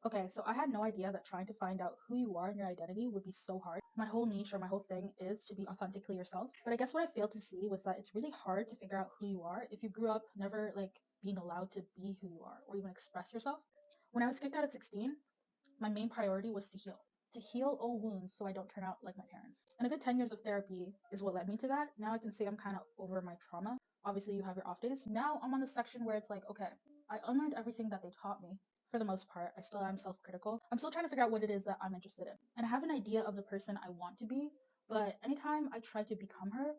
Okay, so I had no idea that trying to find out who you are and your identity would be so hard. My whole niche or my whole thing is to be authentically yourself. But I guess what I failed to see was that it's really hard to figure out who you are if you grew up never being allowed to be who you are or even express yourself. When I was kicked out at 16, my main priority was to heal. To heal old wounds so I don't turn out like my parents. And a good 10 years of therapy is what led me to that. Now I can say I'm kind of over my trauma. Obviously, you have your off days. Now I'm on the section where it's like, okay, I unlearned everything that they taught me. For the most part, I still am self critical. I'm still trying to figure out what it is that I'm interested in. And I have an idea of the person I want to be, but anytime I try to become her,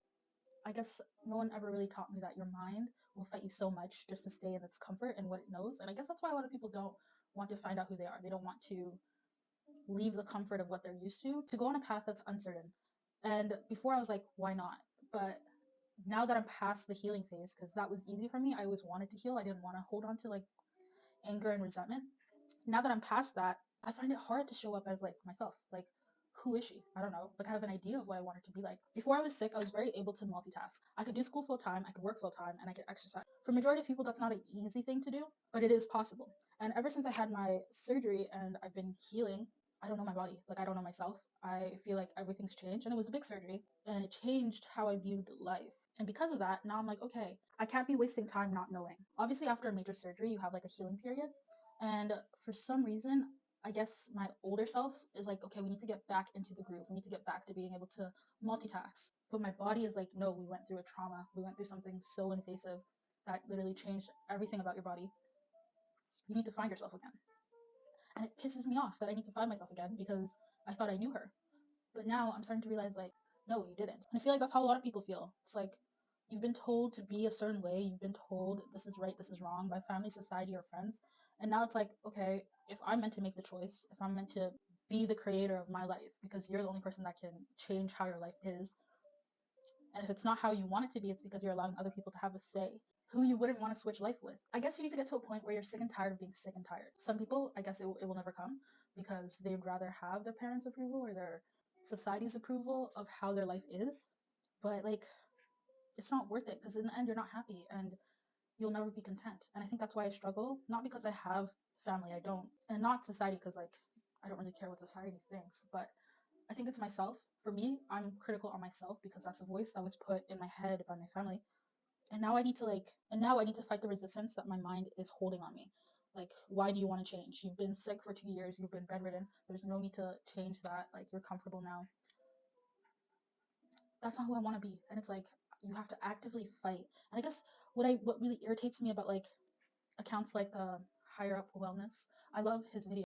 I guess no one ever really taught me that your mind will fight you so much just to stay in its comfort and what it knows. And I guess that's why a lot of people don't want to find out who they are. They don't want to leave the comfort of what they're used to go on a path that's uncertain. And before I was like, why not? But now that I'm past the healing phase, because that was easy for me, I always wanted to heal. I didn't want to hold on to anger and resentment. Now that I'm past that, I find it hard to show up as myself. Who is she? I don't know. I have an idea of what I want her to be like. Before I was sick, I was very able to multitask. I could do school full time, I could work full time, and I could exercise. For majority of people, that's not an easy thing to do, but it is possible. And ever since I had my surgery and I've been healing, I don't know my body. I don't know myself. I feel like everything's changed, and it was a big surgery, and it changed how I viewed life. And because of that, now I'm like, okay, I can't be wasting time not knowing. Obviously, after a major surgery, you have a healing period, and for some reason, I guess my older self is like, okay, we need to get back into the groove. We need to get back to being able to multitask. But my body is like, no, we went through a trauma. We went through something so invasive that literally changed everything about your body. You need to find yourself again. And it pisses me off that I need to find myself again because I thought I knew her. But now I'm starting to realize, no, you didn't. And I feel like that's how a lot of people feel. It's like you've been told to be a certain way. You've been told this is right, this is wrong by family, society, or friends. And now it's like, okay, if I'm meant to make the choice, if I'm meant to be the creator of my life, because you're the only person that can change how your life is. And if it's not how you want it to be, it's because you're allowing other people to have a say who you wouldn't want to switch life with. I guess you need to get to a point where you're sick and tired of being sick and tired. Some people, I guess it will never come because they'd rather have their parents' approval or their society's approval of how their life is. But it's not worth it because in the end, you're not happy and you'll never be content. And I think that's why I struggle, not because I have family, I don't, and not society because I don't really care what society thinks, but I think it's myself. For me, I'm critical on myself because that's a voice that was put in my head by my family. And now I need to fight the resistance that my mind is holding on me. Why do you want to change? You've been sick for 2 years, you've been bedridden. There's no need to change that. You're comfortable now. That's not who I want to be. And it's like you have to actively fight. And I guess what really irritates me about accounts like the Higher Up Wellness, I love his videos.